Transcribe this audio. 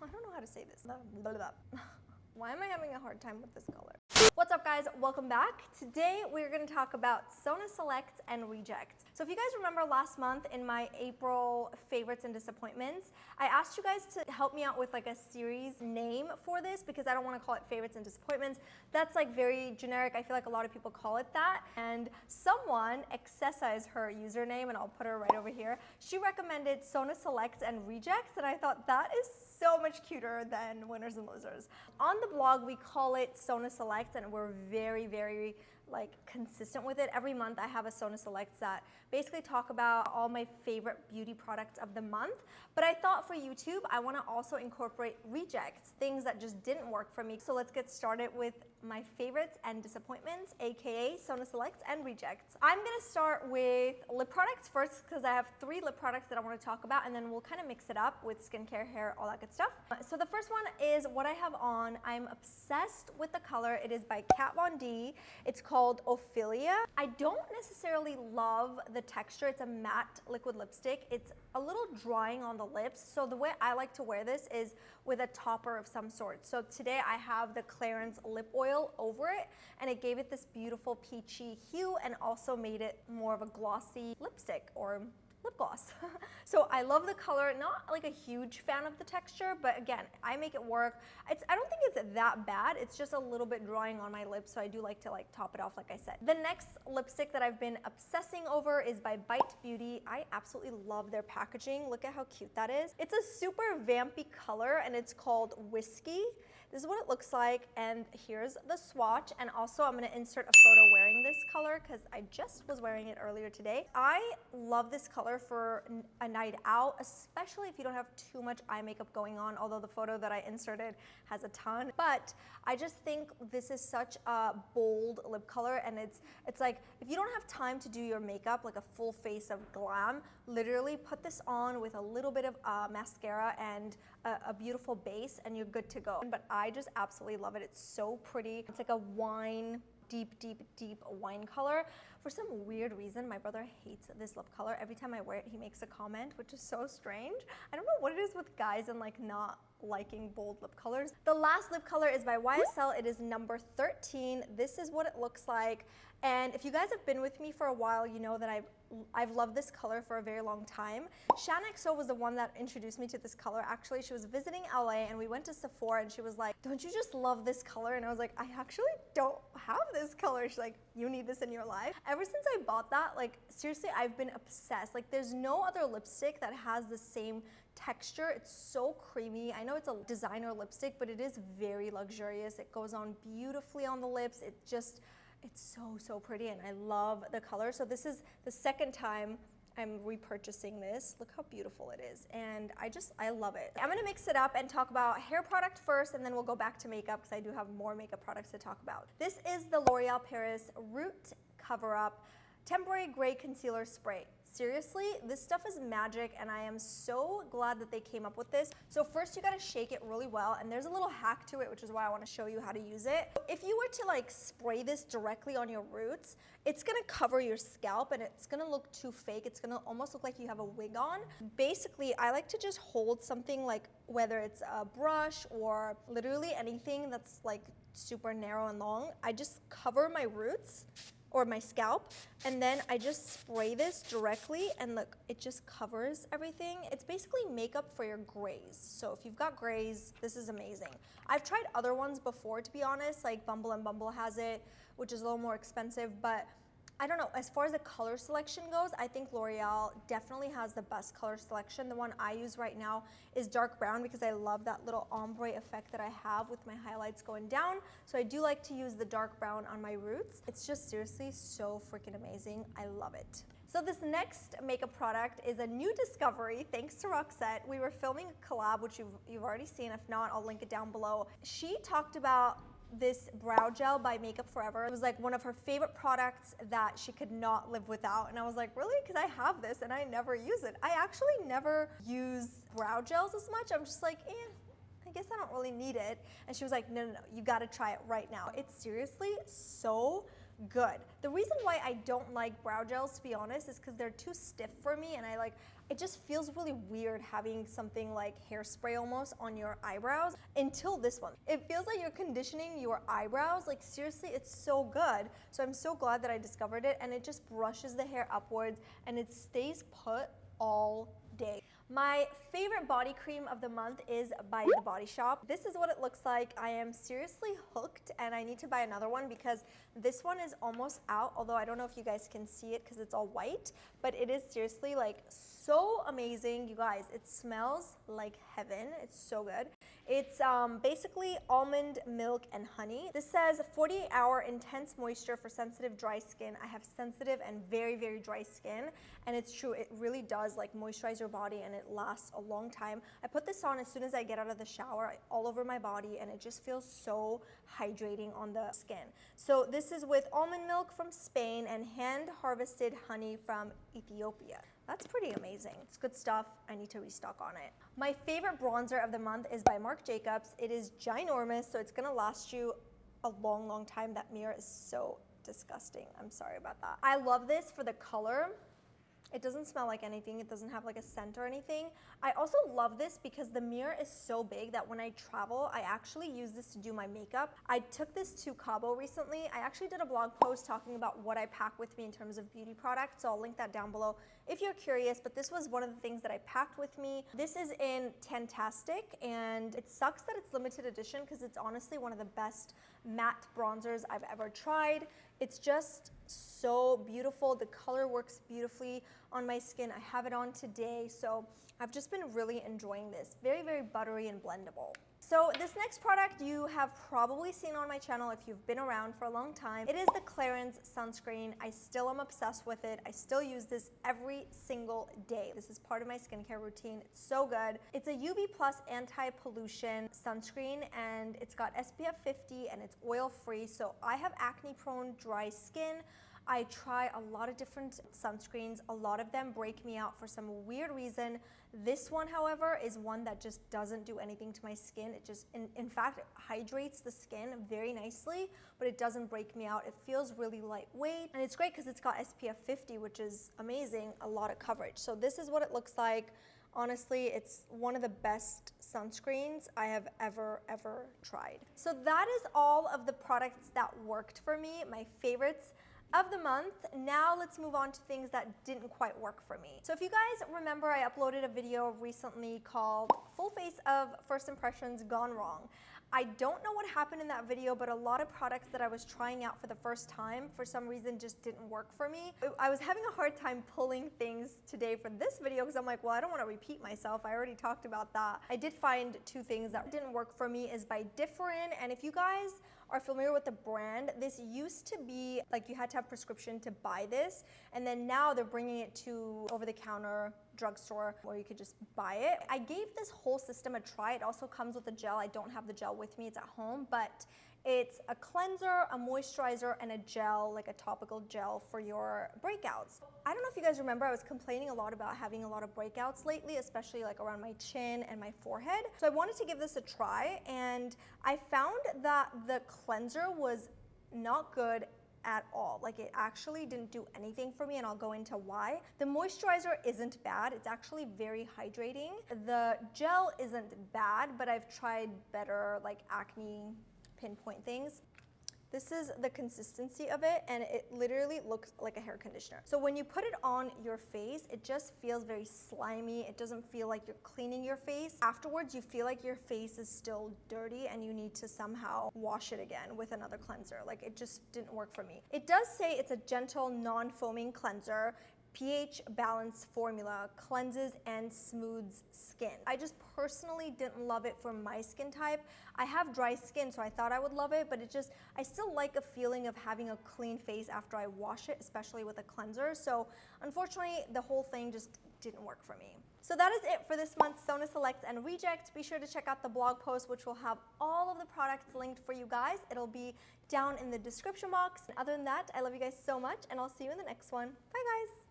I don't know how to say this. Blah, blah, blah. Why am I having a hard time with this color? What's up guys, welcome back. Today we're gonna talk about Sona Selects and Rejects. So if you guys remember last month in my April favorites and disappointments, I asked you guys to help me out with like a series name for this because I don't wanna call it favorites and disappointments. That's like very generic. I feel like a lot of people call it that. And someone, Excessa is her username and I'll put her right over here. She recommended Sona Selects and Rejects and I thought that is so much cuter than Winners and Losers. On the blog, we call it Sona Selects and we're very, very like consistent with it. Every month I have a Sona Selects that basically talk about all my favorite beauty products of the month. But I thought for YouTube, I wanna also incorporate rejects, things that just didn't work for me. So let's get started with my favorites and disappointments, AKA Sona Selects and Rejects. I'm gonna start with lip products first because I have 3 lip products that I wanna talk about and then we'll kind of mix it up with skincare, hair, all that good stuff. So the first one is what I have on. I'm obsessed with the color. It is by Kat Von D. It's called Ophelia. I don't necessarily love the texture. It's a matte liquid lipstick. It's a little drying on the lips. So the way I like to wear this is with a topper of some sort. So today I have the Clarins lip oil over it and it gave it this beautiful peachy hue and also made it more of a glossy lipstick or lip gloss. So I love the color, not like a huge fan of the texture, but again, I make it work. I don't think it's that bad. It's just a little bit drying on my lips, so I do like to like top it off like I said. The next lipstick that I've been obsessing over is by Bite Beauty. I absolutely love their packaging. Look at how cute that is. It's a super vampy color and it's called Whiskey. This is what it looks like, and here's the swatch. And also I'm gonna insert a photo wearing this color because I just was wearing it earlier today. I love this color for a night out, especially if you don't have too much eye makeup going on, although the photo that I inserted has a ton. But I just think this is such a bold lip color, and it's like, if you don't have time to do your makeup, like a full face of glam, literally put this on with a little bit of mascara and a beautiful base and you're good to go. But I just absolutely love it. It's so pretty. It's like a wine, deep wine color. For some weird reason, my brother hates this lip color. Every time I wear it, he makes a comment, which is so strange. I don't know what it is with guys and like not liking bold lip colors. The last lip color is by YSL. It is number 13. This is what it looks like. And if you guys have been with me for a while, you know that I've loved this color for a very long time. Shan XO was the one that introduced me to this color. Actually, she was visiting LA and we went to Sephora and she was like, don't you just love this color? And I was like, I actually don't have this color. She's like, you need this in your life. Ever since I bought that, like seriously, I've been obsessed. Like there's no other lipstick that has the same texture. It's so creamy. I know it's a designer lipstick, but it is very luxurious. It goes on beautifully on the lips. It's so pretty and I love the color. So this is the second time I'm repurchasing this. Look how beautiful it is. And I love it. I'm gonna mix it up and talk about hair product first and then we'll go back to makeup because I do have more makeup products to talk about. This is the L'Oreal Paris Root Cover Up Temporary Gray Concealer Spray. Seriously, this stuff is magic and I am so glad that they came up with this. So first you gotta shake it really well and there's a little hack to it, which is why I wanna show you how to use it. If you were to like spray this directly on your roots, it's gonna cover your scalp and it's gonna look too fake. It's gonna almost look like you have a wig on. Basically, I like to just hold something like, whether it's a brush or literally anything that's like super narrow and long, I just cover my roots or my scalp, and then I just spray this directly and look, it just covers everything. It's basically makeup for your grays. So if you've got grays, this is amazing. I've tried other ones before, to be honest, like Bumble and Bumble has it, which is a little more expensive, but I don't know, as far as the color selection goes, I think L'Oreal definitely has the best color selection. The one I use right now is dark brown because I love that little ombre effect that I have with my highlights going down. So I do like to use the dark brown on my roots. It's just seriously so freaking amazing. I love it. So this next makeup product is a new discovery thanks to Roxette. We were filming a collab, which you've already seen. If not, I'll link it down below. She talked about this brow gel by Makeup Forever. It was like one of her favorite products that she could not live without. And I was like, really? Because I have this and I never use it. I actually never use brow gels as much. I'm just like, I guess I don't really need it. And she was like, no, you gotta try it right now. It's seriously so good. The reason why I don't like brow gels, to be honest, is because they're too stiff for me, and it just feels really weird having something like hairspray almost on your eyebrows until this one. It feels like you're conditioning your eyebrows. Like seriously, it's so good. So I'm so glad that I discovered it, and it just brushes the hair upwards and it stays put all day. My favorite body cream of the month is by The Body Shop. This is what it looks like. I am seriously hooked, and I need to buy another one because this one is almost out, although I don't know if you guys can see it because it's all white, but it is seriously like so amazing. You guys, it smells like heaven. It's so good. It's basically almond milk and honey. This says 48-hour intense moisture for sensitive dry skin. I have sensitive and very, very dry skin, and it's true, it really does like moisturize your body, and it lasts a long time. I put this on as soon as I get out of the shower, all over my body, and it just feels so hydrating on the skin. So this is with almond milk from Spain and hand harvested honey from Ethiopia. That's pretty amazing. It's good stuff. I need to restock on it. My favorite bronzer of the month is by Marc Jacobs. It is ginormous, so it's gonna last you a long, long time. That mirror is so disgusting. I'm sorry about that. I love this for the color. It doesn't smell like anything. It doesn't have like a scent or anything. I also love this because the mirror is so big that when I travel, I actually use this to do my makeup. I took this to Cabo recently. I actually did a blog post talking about what I pack with me in terms of beauty products, so I'll link that down below if you're curious, but this was one of the things that I packed with me. This is in Tantastic, and it sucks that it's limited edition because it's honestly one of the best matte bronzers I've ever tried. It's just so beautiful. The color works beautifully on my skin. I have it on today, so I've just been really enjoying this. Very, very buttery and blendable. So this next product you have probably seen on my channel if you've been around for a long time. It is the Clarins sunscreen. I still am obsessed with it. I still use this every single day. This is part of my skincare routine. It's so good. It's a UV plus anti-pollution sunscreen, and it's got SPF 50 and it's oil free. So I have acne prone dry skin. I try a lot of different sunscreens. A lot of them break me out for some weird reason. This one, however, is one that just doesn't do anything to my skin. It just, in fact, it hydrates the skin very nicely, but it doesn't break me out. It feels really lightweight, and it's great because it's got SPF 50, which is amazing, a lot of coverage. So this is what it looks like. Honestly, it's one of the best sunscreens I have ever tried. So that is all of the products that worked for me, my favorites of the month. Now let's move on to things that didn't quite work for me. So if you guys remember, I uploaded a video recently called Full Face of First Impressions Gone Wrong. I don't know what happened in that video, but a lot of products that I was trying out for the first time for some reason just didn't work for me. I was having a hard time pulling things today for this video because I'm like, well, I don't want to repeat myself. I already talked about that. I did find two things that didn't work for me is by Differin, and if you guys are familiar with the brand, this used to be like you had to have prescription to buy this, and then now they're bringing it to over-the-counter drugstore where you could just buy it. I gave this whole system a try. It also comes with a gel. I don't have the gel with me, it's at home, but it's a cleanser, a moisturizer, and a gel, like a topical gel for your breakouts. I don't know if you guys remember, I was complaining a lot about having a lot of breakouts lately, especially like around my chin and my forehead. So I wanted to give this a try, and I found that the cleanser was not good at all. Like it actually didn't do anything for me, and I'll go into why. The moisturizer isn't bad. It's actually very hydrating. The gel isn't bad, but I've tried better like acne pinpoint things. This is the consistency of it, and it literally looks like a hair conditioner. So when you put it on your face, it just feels very slimy. It doesn't feel like you're cleaning your face. Afterwards, you feel like your face is still dirty and you need to somehow wash it again with another cleanser. Like it just didn't work for me. It does say it's a gentle, non-foaming cleanser. pH balance formula, cleanses and smooths skin. I just personally didn't love it for my skin type. I have dry skin, so I thought I would love it, but I still like a feeling of having a clean face after I wash it, especially with a cleanser. So unfortunately, the whole thing just didn't work for me. So that is it for this month's Sona Selects and Rejects. Be sure to check out the blog post, which will have all of the products linked for you guys. It'll be down in the description box. Other than that, I love you guys so much, and I'll see you in the next one. Bye, guys.